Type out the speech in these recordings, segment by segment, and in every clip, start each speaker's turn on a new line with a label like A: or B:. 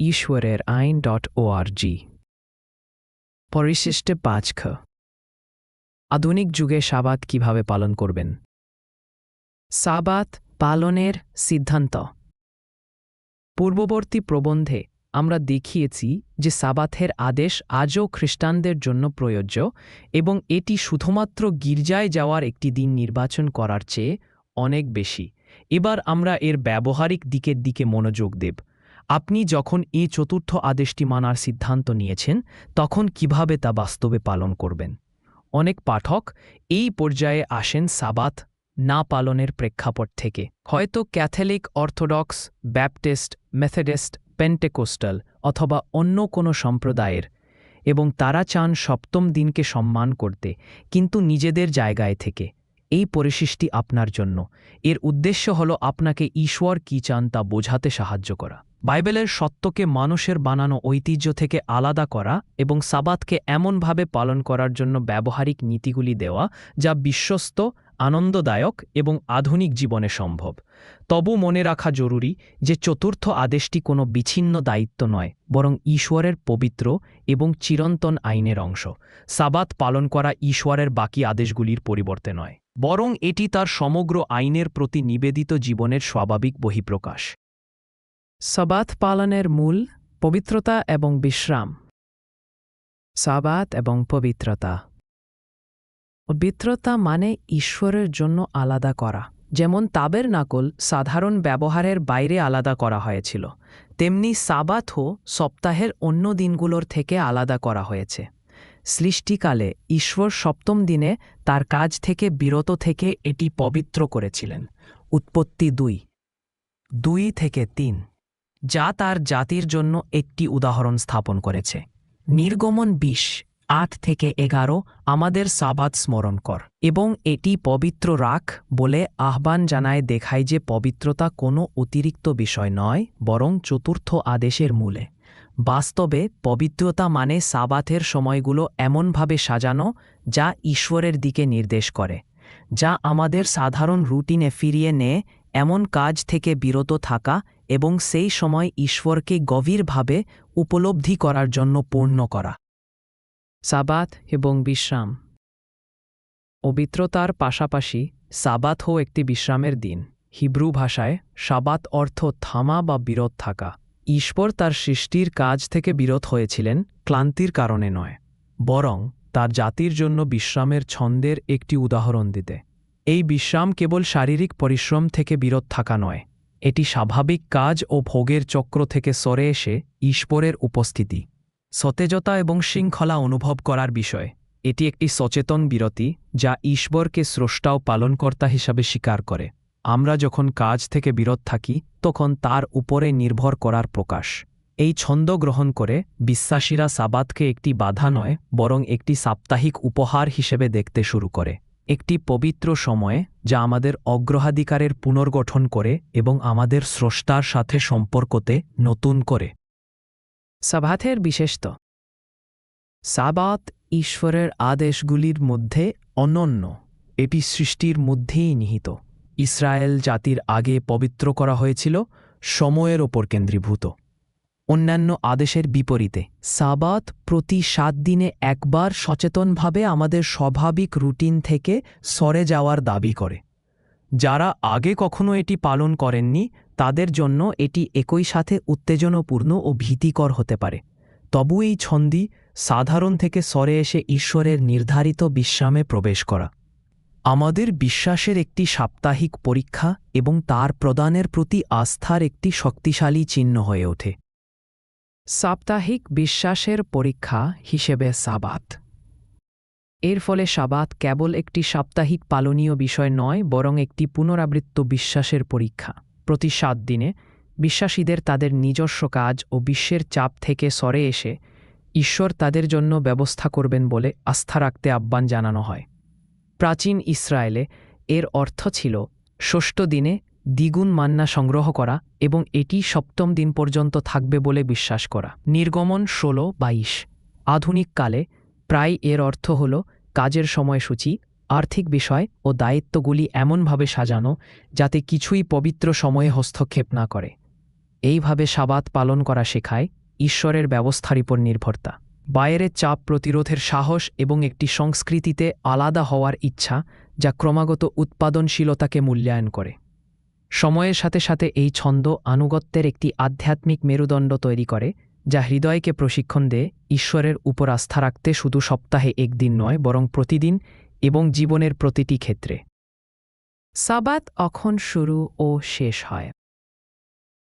A: ঈশ্বরের আইন.org পরিশিষ্টে 5 আধুনিক যুগে সাবাত কিভাবে পালন করবেন? সাবাত পালনের সিদ্ধান্ত। পূর্ববর্তী প্রবন্ধে আমরা দেখিয়েছি যে সাবাথের আদেশ আজও খ্রিস্টানদের জন্য প্রযোজ্য এবং এটি শুধুমাত্র গির্জায় যাওয়ার একটি দিন নির্বাচন করার চেয়ে অনেক বেশি। এবার আমরা এর ব্যবহারিক দিকের দিকে মনোযোগ দেব। আপনি যখন এই চতুর্থ আদেশটি মানার সিদ্ধান্ত নিয়েছেন, তখন কিভাবে তা বাস্তবে পালন করবেন? অনেক পাঠক এই পর্যায়ে আসেন সাবাত না পালনের প্রেক্ষাপট থেকে। হয়তো Catholic, orthodox, Baptist, Methodist, Pentecostal অথবা অন্য কোনো সম্প্রদায়ের, এবং তারা চান সপ্তম দিনকে সম্মান করতে, কিন্তু নিজেদের জায়গায় থেকে। এই পরিশিষ্টি আপনার জন্য। এর উদ্দেশ্য হল আপনাকে ঈশ্বর কী চান তা বোঝাতে সাহায্য করা, বাইবেলের সত্যকে মানুষের বানানো ঐতিহ্য থেকে আলাদা করা এবং সাবাতকে এমনভাবে পালন করার জন্য ব্যবহারিক নীতিগুলি দেওয়া যা বিশ্বস্ত, আনন্দদায়ক এবং আধুনিক জীবনে সম্ভব। তবু মনে রাখা জরুরি যে চতুর্থ আদেশটি কোনো বিচ্ছিন্ন দায়িত্ব নয়, বরং ঈশ্বরের পবিত্র এবং চিরন্তন আইনের অংশ। সাবাত পালন করা ঈশ্বরের বাকি আদেশগুলির পরিবর্তে নয়, বরং এটি তার সমগ্র আইনের প্রতি নিবেদিত জীবনের স্বাভাবিক বহিঃপ্রকাশ। সাবাত পালনের মূল পবিত্রতা এবং বিশ্রাম। সাবাত এবং পবিত্রতা। পবিত্রতা মানে ঈশ্বরের জন্য আলাদা করা। যেমন তাবেরনাকল সাধারণ ব্যবহারের বাইরে আলাদা করা হয়েছিল, তেমনি সাবাতও সপ্তাহের অন্য দিনগুলোর থেকে আলাদা করা হয়েছে। সৃষ্টিকালে ঈশ্বর সপ্তম দিনে তার কাজ থেকে বিরত থেকে এটি পবিত্র করেছিলেন। উৎপত্তি 2:2-3, যা তার জাতির জন্য একটি উদাহরণ স্থাপন করেছে। নির্গমন 20:8-11 আমাদের সাবাত স্মরণ কর এবং এটি পবিত্র রাখ বলে আহ্বান জানায়, দেখায় যে পবিত্রতা কোনো অতিরিক্ত বিষয় নয়, বরং চতুর্থ আদেশের মূলে। বাস্তবে পবিত্রতা মানে সাবাতের সময়গুলো এমনভাবে সাজানো যা ঈশ্বরের দিকে নির্দেশ করে, যা আমাদের সাধারণ রুটিনে ফিরিয়ে নেয়, এমন কাজ থেকে বিরত থাকা এবং সেই সময় ঈশ্বরকে গভীরভাবে উপলব্ধি করার জন্য পূর্ণ করা। সাবাত এবং বিশ্রাম। পবিত্রতার পাশাপাশি সাবাতও একটি বিশ্রামের দিন। হিব্রু ভাষায় সাবাত অর্থ থামা বা বিরত থাকা। ঈশ্বর তার সৃষ্টির কাজ থেকে বিরত হয়েছিলেন ক্লান্তির কারণে নয়, বরং তার জাতির জন্য বিশ্রামের ছন্দের একটি উদাহরণ দিতে। এই বিশ্রাম কেবল শারীরিক পরিশ্রম থেকে বিরত থাকা নয়, এটি স্বাভাবিক কাজ ও ভোগের চক্র থেকে সরে এসে ঈশ্বরের উপস্থিতি, সতেজতা এবং শৃঙ্খলা অনুভব করার বিষয়। এটি একটি সচেতন বিরতি যা ঈশ্বরকে স্রষ্টা ও পালনকর্তা হিসাবে স্বীকার করে। আমরা যখন কাজ থেকে বিরত থাকি, তখন তার উপরে নির্ভর করার প্রকাশ। এই ছন্দ গ্রহণ করে বিশ্বাসীরা সাবাতকে একটি বাধা নয়, বরং একটি সাপ্তাহিক উপহার হিসেবে দেখতে শুরু করে, একটি পবিত্র সময়ে যা আমাদের অগ্রাধিকারের পুনর্গঠন করে এবং আমাদের স্রষ্টার সাথে সম্পর্কতে নতুন করে। সাবাতের বিশেষত্ব। সাবাত ঈশ্বরের আদেশগুলির মধ্যে অনন্য। এটি সৃষ্টির মধ্যেই নিহিত। ইসরায়েল জাতির আগে পবিত্র করা হয়েছিল, সময়ের ওপর কেন্দ্রীভূত। অন্যান্য আদেশের বিপরীতে সাবাত প্রতি 7 দিনে একবার সচেতনভাবে আমাদের স্বাভাবিক রুটিন থেকে সরে যাওয়ার দাবি করে। যারা আগে কখনো এটি পালন করেননি, তাদের জন্য এটি একই সাথে উত্তেজনাপূর্ণ ও ভীতিকর হতে পারে। তবু এই ছন্দি সাধারণ থেকে সরে এসে ঈশ্বরের নির্ধারিত বিশ্রামে প্রবেশ করা আমাদের বিশ্বাসের একটি সাপ্তাহিক পরীক্ষা এবং তার প্রদানের প্রতি আস্থার একটি শক্তিশালী চিহ্ন হয়ে ওঠে। সাপ্তাহিক বিশ্বাসের পরীক্ষা হিসেবে সাবাত। এর ফলে সাবাত কেবল একটি সাপ্তাহিক পালনীয় বিষয় নয়, বরং একটি পুনরাবৃত্ত বিশ্বাসের পরীক্ষা। প্রতি 7 দিনে বিশ্বাসীদের তাদের নিজস্ব কাজ ও বিশ্বের চাপ থেকে সরে এসে ঈশ্বর তাদের জন্য ব্যবস্থা করবেন বলে আস্থা রাখতে আহ্বান জানানো হয়। প্রাচীন ইসরায়েলে এর অর্থ ছিল ষষ্ঠ দিনে দ্বিগুণ মান্না সংগ্রহ করা এবং এটি সপ্তম দিন পর্যন্ত থাকবে বলে বিশ্বাস করা। নির্গমন 16:22। আধুনিক কালে প্রায় এর অর্থ হল কাজের সময়সূচি, আর্থিক বিষয় ও দায়িত্বগুলি এমনভাবে সাজানো যাতে কিছুই পবিত্র সময়ে হস্তক্ষেপ না করে। এইভাবে সাবাত পালন করা শেখায় ঈশ্বরের ব্যবস্থার উপর নির্ভরতা, বাইরের চাপ প্রতিরোধের সাহস এবং একটি সংস্কৃতিতে আলাদা হওয়ার ইচ্ছা যা ক্রমাগত উৎপাদনশীলতাকে মূল্যায়ন করে। সময়ের সাথে সাথে এই ছন্দ আনুগত্যের একটি আধ্যাত্মিক মেরুদণ্ড তৈরি করে, যা হৃদয়কে প্রশিক্ষণ দেয় ঈশ্বরের উপর আস্থা রাখতে শুধু সপ্তাহে একদিন নয় বরং প্রতিদিন এবং জীবনের প্রতিটি ক্ষেত্রে। সাবাত কখন শুরু ও শেষ হয়?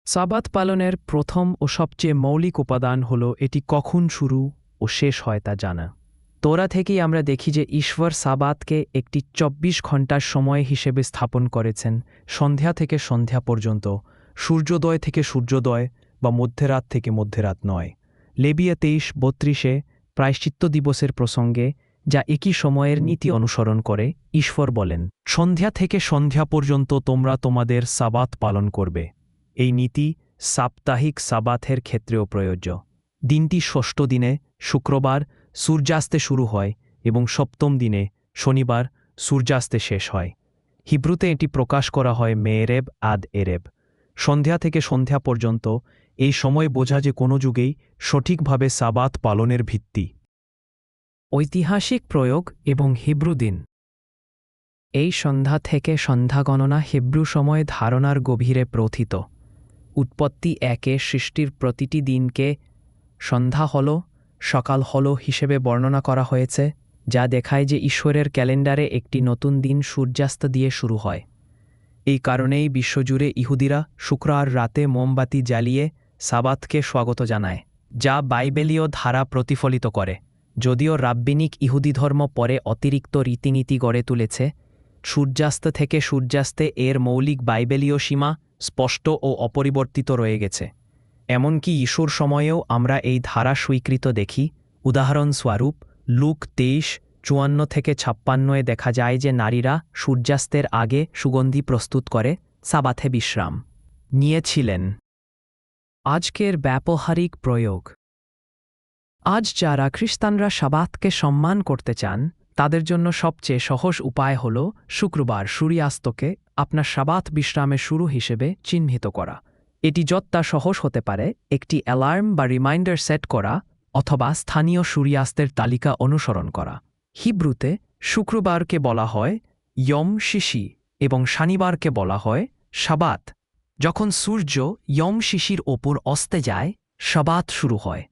A: সাবাত পালনের প্রথম ও সবচেয়ে মৌলিক উপাদান হল এটি কখন শুরু ও শেষ হয় তা জানা। তোরা থেকেই আমরা দেখি যে ঈশ্বর সাবাতকে একটি ২৪ ঘণ্টার সময় হিসেবে স্থাপন করেছেন, সন্ধ্যা থেকে সন্ধ্যা পর্যন্ত, সূর্যোদয় থেকে সূর্যোদয় বা মধ্যরাত থেকে মধ্যরাত নয়। লেবিয়া ২৩:৩২ প্রায়শ্চিত্ত দিবসের প্রসঙ্গে, যা একই সময়ের নীতি অনুসরণ করে, ঈশ্বর বলেন, সন্ধ্যা থেকে সন্ধ্যা পর্যন্ত তোমরা তোমাদের সাবাত পালন করবে। এই নীতি সাপ্তাহিক সাবাথের ক্ষেত্রেও প্রযোজ্য। দিনটি ষষ্ঠ দিনে শুক্রবার সূর্যাস্তে শুরু হয় এবং সপ্তম দিনে শনিবার সূর্যাস্তে শেষ হয়। হিব্রুতে এটি প্রকাশ করা হয় মেয়েরেব আদ এরেব, সন্ধ্যা থেকে সন্ধ্যা পর্যন্ত। এই সময় বোঝা যে কোনো যুগেই সঠিকভাবে সাবাত পালনের ভিত্তি। ঐতিহাসিক প্রয়োগ এবং হিব্রু দিন। এই সন্ধ্যা থেকে সন্ধ্যা গণনা হিব্রু সময় ধারণার গভীরে প্রথিত। উৎপত্তি ১-এ সৃষ্টির প্রতিটি দিনকে সন্ধ্যা হল, সকাল হল হিসেবে বর্ণনা করা হয়েছে, যা দেখায় যে ঈশ্বরের ক্যালেন্ডারে একটি নতুন দিন সূর্যাস্ত দিয়ে শুরু হয়। এই কারণেই বিশ্বজুড়ে ইহুদিরা শুক্রবার রাতে মোমবাতি জ্বালিয়ে সাবাতকে স্বাগত জানায়, যা বাইবেলীয় ধারা প্রতিফলিত করে। যদিও রাব্বিনিক ইহুদি ধর্ম পরে অতিরিক্ত রীতিনীতি গড়ে তুলেছে, সূর্যাস্ত থেকে সূর্যাস্তে এর মৌলিক বাইবেলীয় সীমা স্পষ্ট ও অপরিবর্তিত রয়ে গেছে। এমনকি ঈশোর সময়েও আমরা এই ধারা স্বীকৃত দেখি। উদাহরণস্বরূপ লুক ২৩:৫৪-৫৬ দেখা যায় যে নারীরা সূর্যাস্তের আগে সুগন্ধি প্রস্তুত করে সাবাথে বিশ্রাম নিয়েছিলেন। আজকের ব্যবহারিক প্রয়োগ। আজ যারা খ্রিস্টানরা সাবাতকে সম্মান করতে চান, তাদের জন্য সবচেয়ে সহজ উপায় হল শুক্রবার সূর্যাস্তকে আপনার সাবাত বিশ্রামের শুরু হিসেবে চিহ্নিত করা। এটি যতটা সহজ হতে পারে একটি অ্যালার্ম বা রিমাইন্ডার সেট করা অথবা স্থানীয় সূর্যাস্তের তালিকা অনুসরণ করা। হিব্রুতে শুক্রবারকে বলা হয় ইয়ম শিশি এবং শনিবারকে বলা হয় সাবাত। যখন সূর্য ইয়ম শিশির ওপর অস্তে যায়, সাবাত শুরু হয়।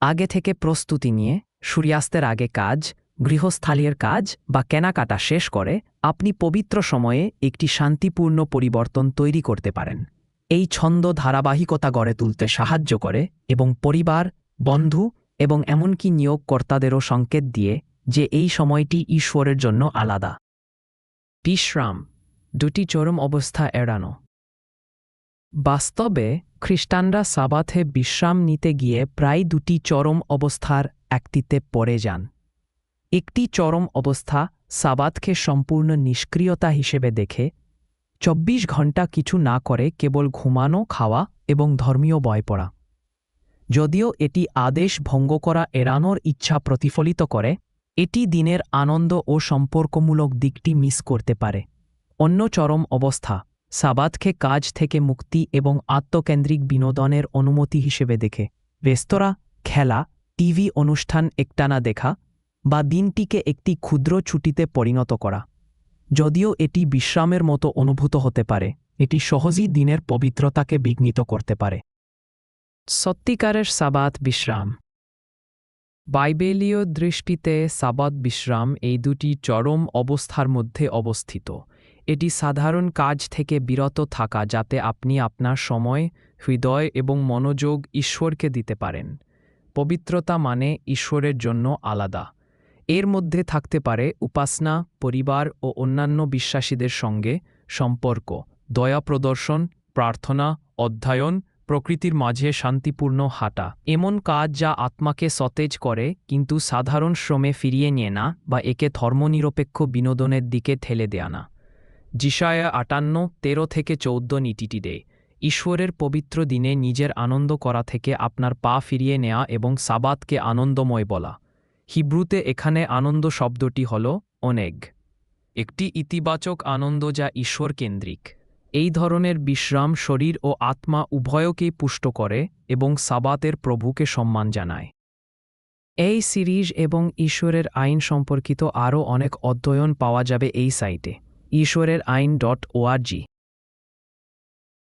A: আগে থেকে প্রস্তুতি নিয়ে সূর্যাস্তের আগে কাজ, গৃহস্থালির কাজ বা কেনাকাটা শেষ করে আপনি পবিত্র সময়ে একটি শান্তিপূর্ণ পরিবর্তন তৈরি করতে পারেন। এই ছন্দ ধারাবাহিকতা গড়ে তুলতে সাহায্য করে এবং পরিবার, বন্ধু এবং এমনকি নিয়োগকর্তাদেরও সংকেত দিয়ে যে এই সময়টি ঈশ্বরের জন্য আলাদা। বিশ্রাম, দুটি চরম অবস্থা এড়ানো। বাস্তবে খ্রিস্টানরা সাবাথে বিশ্রাম নিতে গিয়ে প্রায় দুটি চরম অবস্থার একটিতে পড়ে যান। একটি চরম অবস্থা সাবাতকে সম্পূর্ণ নিষ্ক্রিয়তা হিসেবে দেখে, ২৪ ঘণ্টা কিছু না করে কেবল ঘুমানো, খাওয়া এবং ধর্মীয় বই পড়া। যদিও এটি আদেশ ভঙ্গ করা এড়ানোর ইচ্ছা প্রতিফলিত করে, এটি দিনের আনন্দ ও সম্পর্কমূলক দিকটি মিস করতে পারে। অন্য চরম অবস্থা সাবাতকে কাজ থেকে মুক্তি এবং আত্মকেন্দ্রিক বিনোদনের অনুমতি হিসেবে দেখে। রেস্তোরাঁ, খেলা, টিভি অনুষ্ঠান একটানা দেখা বা দিনটিকে একটি ক্ষুদ্র ছুটিতে পরিণত করা। যদিও এটি বিশ্রামের মতো অনুভূত হতে পারে, এটি সহজেই দিনের পবিত্রতাকে বিঘ্নিত করতে পারে। সত্যিকারের সাবাত বিশ্রাম। বাইবেলীয় দৃষ্টিতে সাবাত বিশ্রাম এই দুটি চরম অবস্থার মধ্যে অবস্থিত। এটি সাধারণ কাজ থেকে বিরত থাকা যাতে আপনি আপনার সময়, হৃদয় এবং মনোযোগ ঈশ্বরকে দিতে পারেন। পবিত্রতা মানে ঈশ্বরের জন্য আলাদা। এর মধ্যে থাকতে পারে উপাসনা, পরিবার ও অন্যান্য বিশ্বাসীদের সঙ্গে সম্পর্ক, দয়া প্রদর্শন, প্রার্থনা, অধ্যয়ন, প্রকৃতির মাঝে শান্তিপূর্ণ হাঁটা। এমন কাজ যা আত্মাকে সতেজ করে কিন্তু সাধারণ শ্রমে ফিরিয়ে নিয়ে না বা একে ধর্মনিরপেক্ষ বিনোদনের দিকে ঠেলে দেয়া না। যিশায়া ৫৮:১৩-১৪ নীতিটি দেয়, ঈশ্বরের পবিত্র দিনে নিজের আনন্দ করা থেকে আপনার পা ফিরিয়ে নেয়া এবং সাবাতকে আনন্দময় বলা। হিব্রুতে এখানে আনন্দ শব্দটি হল অনেগ, একটি ইতিবাচক আনন্দ যা ঈশ্বর কেন্দ্রিক। এই ধরনের বিশ্রাম শরীর ও আত্মা উভয়কেই পুষ্ট করে এবং সাবাতের প্রভুকে সম্মান জানায়। এই সিরিজ এবং ঈশ্বরের আইন সম্পর্কিত আরও অনেক অধ্যয়ন পাওয়া যাবে এই সাইটে ঈশ্বরের আইন.org।